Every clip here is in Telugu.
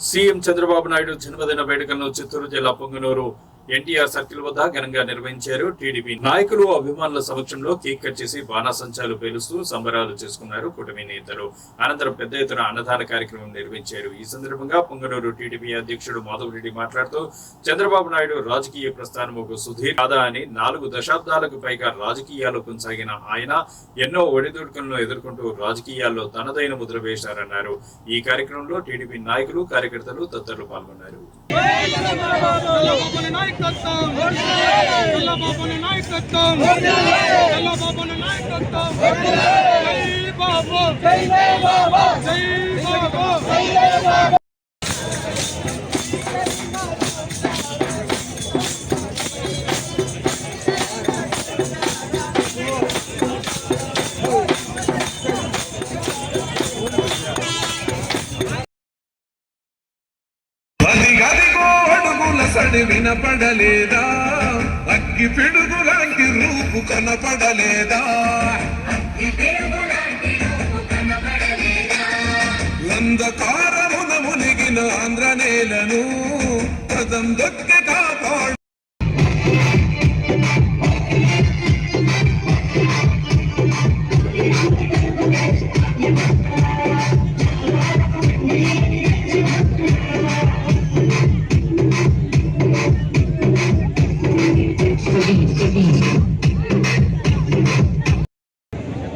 సీఎం చంద్రబాబు నాయుడు జన్మదిన వేడుకలను చిత్తూరు జిల్లా పొంగనూరు ఎన్టీఆర్ సర్కిల్ వద్ద ఘనంగా నిర్వహించారు. టీడీపీ నాయకులు అభిమానుల సమక్షంలో కేక్ కట్ చేసి బాణాసంచాలు పేలుస్తూ సంబరాలు చేసుకున్నారు కూటమి నేతలు. అనంతరం పెద్ద ఎత్తున అన్నదాన కార్యక్రమం నిర్వహించారు. ఈ సందర్భంగా పొంగనూరు టీడీపీ అధ్యక్షుడు మాధవరెడ్డి మాట్లాడుతూ చంద్రబాబు నాయుడు రాజకీయ ప్రస్థానం ఒక సుదీర్ఘ కాదా అని 4 దశాబ్దాలకు పైగా రాజకీయాల్లో కొనసాగిన ఆయన ఎన్నో ఒడిదుడుకులను ఎదుర్కొంటూ రాజకీయాల్లో తనదైన ముద్ర వేశారన్నారు. ఈ కార్యక్రమంలో టీడీపీ నాయకులు కార్యకర్తలు తదితరులు పాల్గొన్నారు. సడి వినపడలేదా, అగ్గి పిడుగు లాంటి రూపు కనపడలేదా, అంధకారమున మునిగిన ఆంధ్ర నేలను పదం దొక్కి కాపాడు.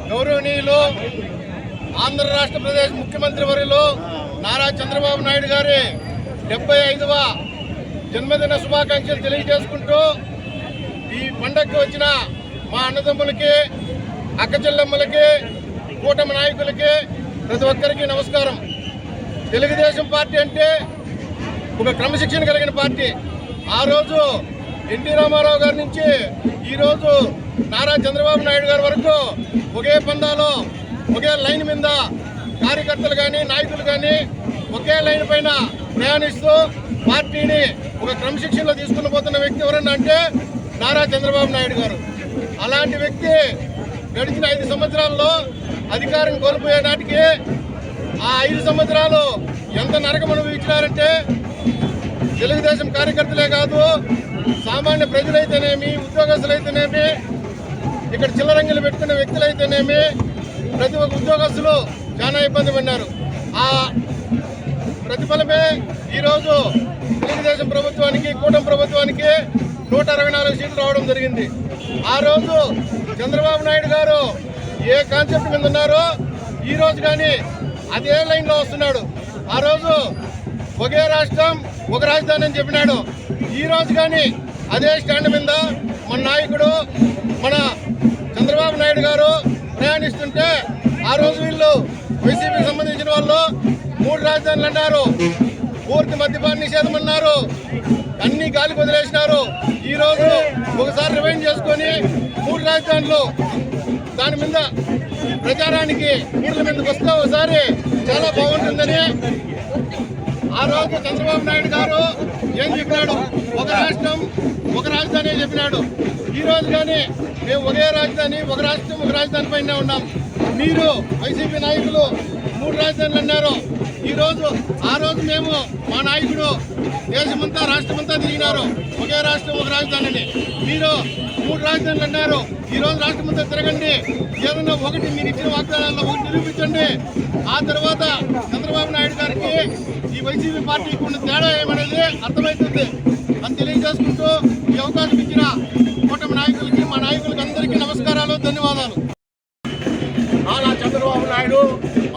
గౌరవనీయులు ఆంధ్ర రాష్ట్ర ప్రదేశ్ ముఖ్యమంత్రి వర్యులు నారా చంద్రబాబు నాయుడు గారి 75వ జన్మదిన శుభాకాంక్షలు తెలియజేసుకుంటూ ఈ పండగకి వచ్చిన మా అన్నదమ్ములకి, అక్క చెల్లెమ్మలకి, కూటమి నాయకులకి ప్రతి ఒక్కరికి నమస్కారం. తెలుగుదేశం పార్టీ అంటే ఒక క్రమశిక్షణ కలిగిన పార్టీ. ఆ రోజు ఎన్టీ రామారావు గారి నుంచి ఈరోజు నారా చంద్రబాబు నాయుడు గారి వరకు ఒకే పందాలో ఒకే లైన్ మీద కార్యకర్తలు కానీ నాయకులు కానీ ఒకే లైన్ పైన ప్రయాణిస్తూ పార్టీని ఒక క్రమశిక్షణలో తీసుకుని పోతున్న వ్యక్తి ఎవరన్నా అంటే నారా చంద్రబాబు నాయుడు గారు. అలాంటి వ్యక్తి గడిచిన 5 సంవత్సరాల్లో అధికారం కోల్పోయే నాటికి ఆ 5 సంవత్సరాలు ఎంత నరకం అనుభవించినారంటే తెలుగుదేశం కార్యకర్తలే కాదు, సామాన్య ప్రజలైతేనేమి, ఉద్యోగస్తులైతేనేమి, ఇక్కడ చిల్లరంగిలు పెట్టుకున్న వ్యక్తులైతేనేమి, ప్రతి ఒక్క ఉద్యోగస్తులు చాలా ఇబ్బంది పడినారు. ఆ ప్రతిఫలమే ఈరోజు తెలుగుదేశం ప్రభుత్వానికి, కూటమి ప్రభుత్వానికి 164 సీట్లు రావడం జరిగింది. ఆ రోజు చంద్రబాబు నాయుడు గారు ఏ కాన్సెప్ట్ మీద ఉన్నారో ఈరోజు కానీ అదే లైన్లో వస్తున్నాడు. ఆ రోజు ఒకే రాష్ట్రం ఒక రాజధాని అని చెప్పినాడు. ఈరోజు కానీ అదే స్టాండ్ మీద మన నాయకుడు మన చంద్రబాబు నాయుడు గారు ప్రయాణిస్తుంటే ఆ రోజు వీళ్ళు వైసీపీకి సంబంధించిన వాళ్ళు 3 రాజధానులు అన్నారు, పూర్తి మద్యపాన నిషేధం అన్నారు, అన్ని గాలికి వదిలేసినారు. ఈరోజు ఒకసారి రివైండ్ చేసుకొని 3 రాజధానులు దాని మీద ప్రచారానికి ఊర్ల మీదకి వస్తే ఒకసారి చాలా బాగుంటుందని ఆ రోజు చంద్రబాబు నాయుడు గారు ఏం చెప్పినాడు, ఒక రాష్ట్రం ఒక రాజధాని చెప్పినాడు. ఈ రోజు కానీ మేము ఒకే రాజధాని, ఒక రాష్ట్రం ఒక రాజధాని పైన ఉన్నాం. మీరు వైసీపీ నాయకులు 3 రాజధానులు అన్నారు. ఆ రోజు మేము మా నాయకుడు దేశమంతా రాష్ట్రమంతా తిరిగినారు, ఒకే రాష్ట్రం ఒక రాజధాని అని. మీరు 3 రాజధానులు అన్నారు. ఈ రోజు రాష్ట్రమంతా తిరగండి, ఏదన్నా ఒకటి మీరు ఇచ్చిన వాగ్దానాల్లో ఒకటి నిరూపించండి. ఆ తర్వాత చంద్రబాబు నాయుడు గారికి ఈ వైసీపీ పార్టీకి ఉన్న తేడా ఏమనేది అర్థమవుతుంది అని తెలియజేసుకుంటూ ఈ అవకాశం ఇచ్చిన కూటమి నాయకులకి, మా నాయకులకి అందరికీ నమస్కారాలు, ధన్యవాదాలు. నారా చంద్రబాబు నాయుడు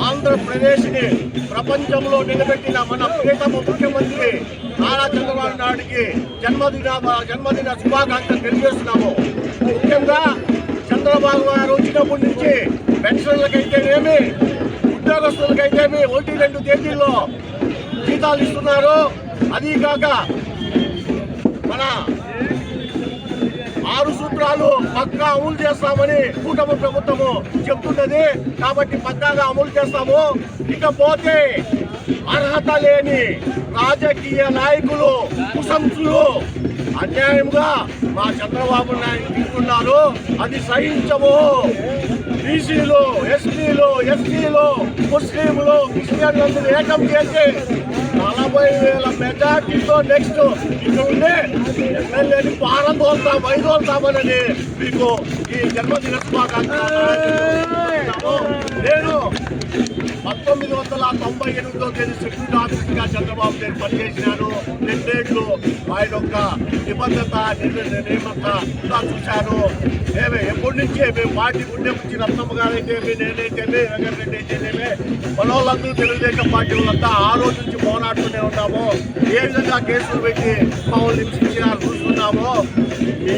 ఆంధ్రప్రదేశ్ని ప్రపంచంలో నిలబెట్టిన మన ప్రియతమ ముఖ్యమంత్రి నారా చంద్రబాబు నాయుడికి జన్మదిన శుభాకాంక్షలు తెలియజేస్తున్నాము. ముఖ్యంగా చంద్రబాబు గారు వచ్చినప్పటి నుంచి పెన్షన్లకైతేనేమి, ఉద్యోగస్తులకైతేమి 1-2 తేదీల్లో జీతాలు ఇస్తున్నారు. అదీకాక మన 6 సూత్రాలు పక్కా అమలు చేస్తామని కూటమి ప్రభుత్వము చెప్తున్నది. కాబట్టి పక్కాగా అమలు చేస్తాము. ఇకపోతే అర్హత లేని రాజకీయ నాయకులు, కుసంసులు అన్యాయంగా మా చంద్రబాబు నాయుడు తింటున్నారు. అది సహించము. బీసీలు, ఎస్టీలు, ఎస్టీలు, ముస్లింలు, క్రిస్టియన్లందరూ ఏకం చేసి చాలా 50,000 మెజార్టీతో నెక్స్ట్ ఇక్కడ ఉండే ఎమ్మెల్యేని పారదోల్తాం వైదోల్తామని మీకు ఈ జన్మదిన శుభాకాంక్షలు. నేను 1998వ తేదీ సెక్యూరిటీ ఆఫీసర్గా చంద్రబాబు నేను పనిచేసినాను. 2 ఏళ్ళు ఆయన యొక్క నిబద్ధత నియమత చూశాను. ఎప్పటి నుంచి మేము పార్టీ గుండె నుంచి రత్నమ్మ గారైతేమి, నేనైతేమి, వెంకటరెడ్డి అయితేనేమి, మనోళ్ళందరూ తెలుగుదేశం పార్టీ వాళ్ళంతా ఆ రోజు నుంచి పోరాడుతూనే ఉన్నాము. ఏ విధంగా కేసులు పెట్టి మమ్మల్ని హింసించినారు చూస్తున్నాము. మీ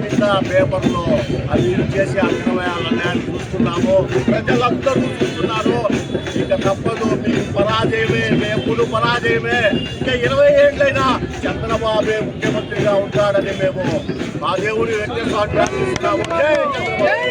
మీద పేపర్లో అవి చేసి అక్రమయాలన్నీ చూస్తున్నాము. ప్రజలందరూ చూస్తున్నారు. ఇక తప్పదు, మీకు పరాజయమే, ఎప్పుడు పరాజయమే. ఇంకా 20 ఏళ్ళైనా చంద్రబాబే ముఖ్యమంత్రిగా ఉంటాడని మేము మా దేవుడి వెంకటేశ్వర స్వామి ప్రార్థిస్తున్నాము. జై చంద్రబాబు.